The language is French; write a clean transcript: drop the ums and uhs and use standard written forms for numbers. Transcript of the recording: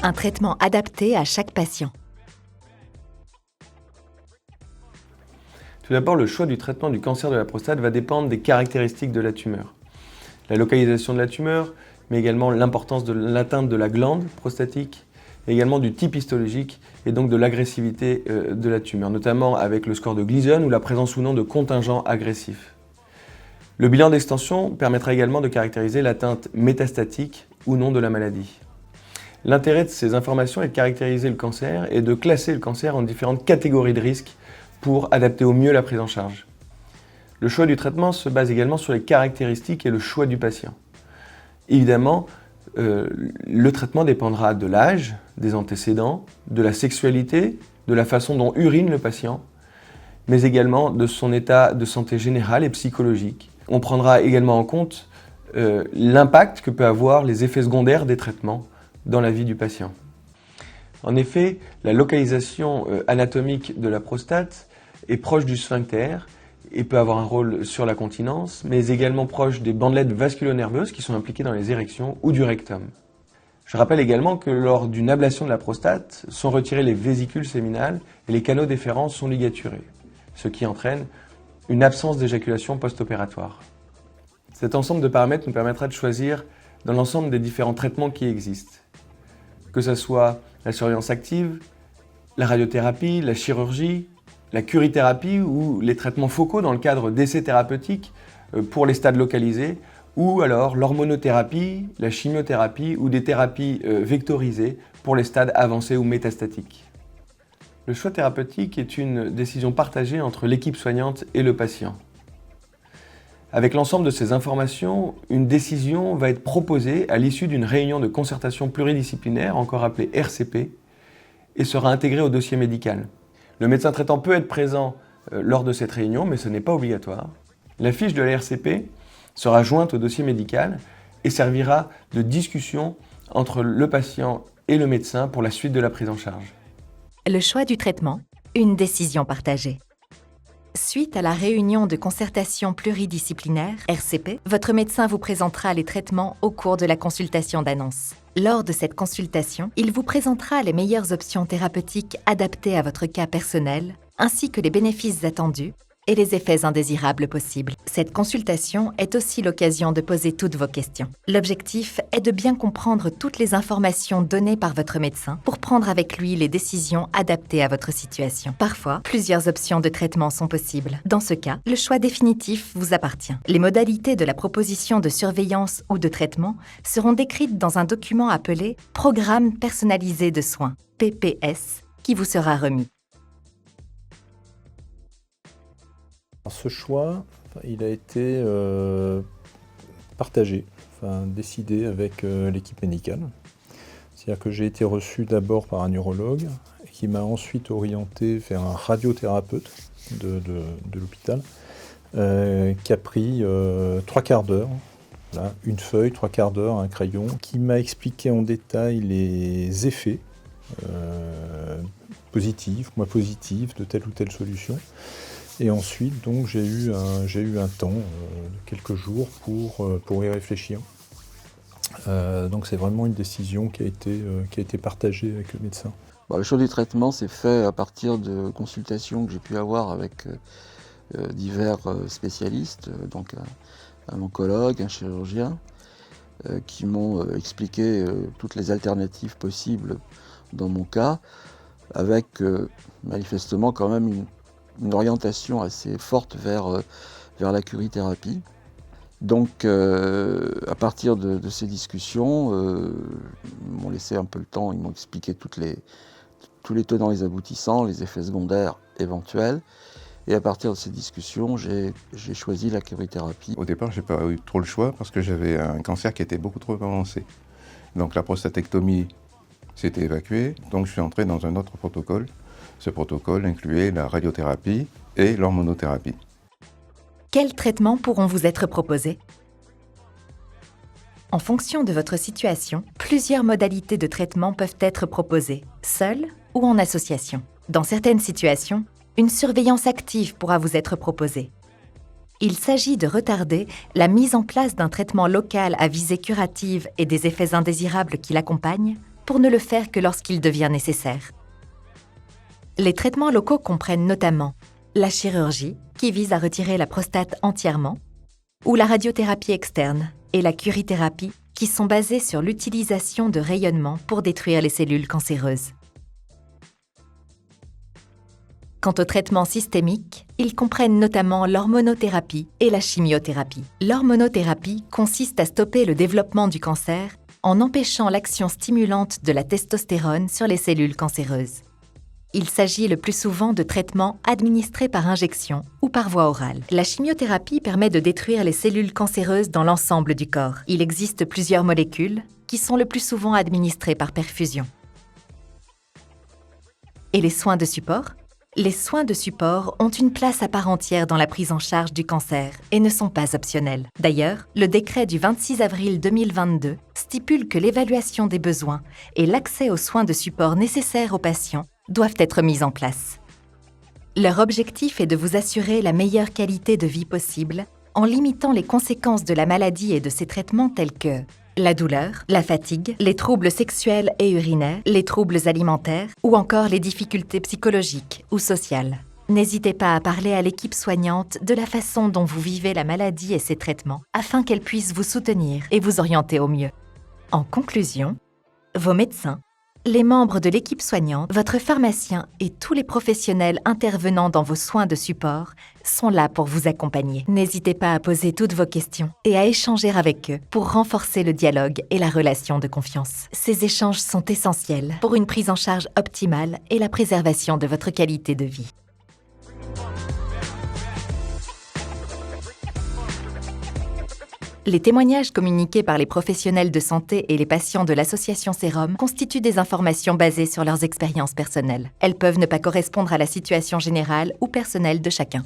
Un traitement adapté à chaque patient. Tout d'abord, le choix du traitement du cancer de la prostate va dépendre des caractéristiques de la tumeur. La localisation de la tumeur, mais également l'importance de l'atteinte de la glande prostatique, également du type histologique et donc de l'agressivité de la tumeur, notamment avec le score de Gleason ou la présence ou non de contingents agressifs. Le bilan d'extension permettra également de caractériser l'atteinte métastatique ou non de la maladie. L'intérêt de ces informations est de caractériser le cancer et de classer le cancer en différentes catégories de risques pour adapter au mieux la prise en charge. Le choix du traitement se base également sur les caractéristiques et le choix du patient. Évidemment, le traitement dépendra de l'âge, des antécédents, de la sexualité, de la façon dont urine le patient, mais également de son état de santé général et psychologique. On prendra également en compte l'impact que peuvent avoir les effets secondaires des traitements dans la vie du patient. En effet, la localisation anatomique de la prostate est proche du sphincter et peut avoir un rôle sur la continence, mais également proche des bandelettes vasculo-nerveuses qui sont impliquées dans les érections ou du rectum. Je rappelle également que lors d'une ablation de la prostate, sont retirées les vésicules séminales et les canaux déférents sont ligaturés, ce qui entraîne une absence d'éjaculation post-opératoire. Cet ensemble de paramètres nous permettra de choisir dans l'ensemble des différents traitements qui existent, que ce soit la surveillance active, la radiothérapie, la chirurgie, la curithérapie ou les traitements focaux dans le cadre d'essais thérapeutiques pour les stades localisés, ou alors l'hormonothérapie, la chimiothérapie ou des thérapies vectorisées pour les stades avancés ou métastatiques. Le choix thérapeutique est une décision partagée entre l'équipe soignante et le patient. Avec l'ensemble de ces informations, une décision va être proposée à l'issue d'une réunion de concertation pluridisciplinaire, encore appelée RCP, et sera intégrée au dossier médical. Le médecin traitant peut être présent lors de cette réunion, mais ce n'est pas obligatoire. La fiche de la RCP sera jointe au dossier médical et servira de discussion entre le patient et le médecin pour la suite de la prise en charge. Le choix du traitement, une décision partagée. Suite à la réunion de concertation pluridisciplinaire, RCP, votre médecin vous présentera les traitements au cours de la consultation d'annonce. Lors de cette consultation, il vous présentera les meilleures options thérapeutiques adaptées à votre cas personnel, ainsi que les bénéfices attendus et les effets indésirables possibles. Cette consultation est aussi l'occasion de poser toutes vos questions. L'objectif est de bien comprendre toutes les informations données par votre médecin pour prendre avec lui les décisions adaptées à votre situation. Parfois, plusieurs options de traitement sont possibles. Dans ce cas, le choix définitif vous appartient. Les modalités de la proposition de surveillance ou de traitement seront décrites dans un document appelé « Programme personnalisé de soins » (PPS) qui vous sera remis. Ce choix, il a été partagé, décidé avec l'équipe médicale. C'est-à-dire que j'ai été reçu d'abord par un neurologue qui m'a ensuite orienté vers un radiothérapeute de l'hôpital qui a pris 3/4 d'heure, voilà, une feuille, 3/4 d'heure, un crayon, qui m'a expliqué en détail les effets positifs, moins positifs de telle ou telle solution. Et ensuite, donc, j'ai eu un temps de quelques jours pour y réfléchir. Donc c'est vraiment une décision qui a été partagée avec le médecin. Le choix du traitement s'est fait à partir de consultations que j'ai pu avoir avec divers spécialistes, donc un oncologue, un chirurgien, qui m'ont expliqué toutes les alternatives possibles dans mon cas, avec manifestement quand même une orientation assez forte vers la curithérapie. Donc à partir de ces discussions, ils m'ont laissé un peu le temps, ils m'ont expliqué tous les tenants et les aboutissants, les effets secondaires éventuels. Et à partir de ces discussions, j'ai choisi la curithérapie. Au départ, je n'ai pas eu trop le choix parce que j'avais un cancer qui était beaucoup trop avancé. Donc la prostatectomie s'était évacuée, donc je suis entré dans un autre protocole. Ce protocole incluait la radiothérapie et l'hormonothérapie. Quels traitements pourront vous être proposés ? En fonction de votre situation, plusieurs modalités de traitement peuvent être proposées, seules ou en association. Dans certaines situations, une surveillance active pourra vous être proposée. Il s'agit de retarder la mise en place d'un traitement local à visée curative et des effets indésirables qui l'accompagnent pour ne le faire que lorsqu'il devient nécessaire. Les traitements locaux comprennent notamment la chirurgie, qui vise à retirer la prostate entièrement, ou la radiothérapie externe et la curithérapie, qui sont basées sur l'utilisation de rayonnement pour détruire les cellules cancéreuses. Quant aux traitements systémiques, ils comprennent notamment l'hormonothérapie et la chimiothérapie. L'hormonothérapie consiste à stopper le développement du cancer en empêchant l'action stimulante de la testostérone sur les cellules cancéreuses. Il s'agit le plus souvent de traitements administrés par injection ou par voie orale. La chimiothérapie permet de détruire les cellules cancéreuses dans l'ensemble du corps. Il existe plusieurs molécules qui sont le plus souvent administrées par perfusion. Et les soins de support ? Les soins de support ont une place à part entière dans la prise en charge du cancer et ne sont pas optionnels. D'ailleurs, le décret du 26 avril 2022 stipule que l'évaluation des besoins et l'accès aux soins de support nécessaires aux patients doivent être mis en place. Leur objectif est de vous assurer la meilleure qualité de vie possible en limitant les conséquences de la maladie et de ses traitements tels que la douleur, la fatigue, les troubles sexuels et urinaires, les troubles alimentaires ou encore les difficultés psychologiques ou sociales. N'hésitez pas à parler à l'équipe soignante de la façon dont vous vivez la maladie et ses traitements afin qu'elle puisse vous soutenir et vous orienter au mieux. En conclusion, vos médecins, les membres de l'équipe soignante, votre pharmacien et tous les professionnels intervenant dans vos soins de support sont là pour vous accompagner. N'hésitez pas à poser toutes vos questions et à échanger avec eux pour renforcer le dialogue et la relation de confiance. Ces échanges sont essentiels pour une prise en charge optimale et la préservation de votre qualité de vie. Les témoignages communiqués par les professionnels de santé et les patients de l'association Sérum constituent des informations basées sur leurs expériences personnelles. Elles peuvent ne pas correspondre à la situation générale ou personnelle de chacun.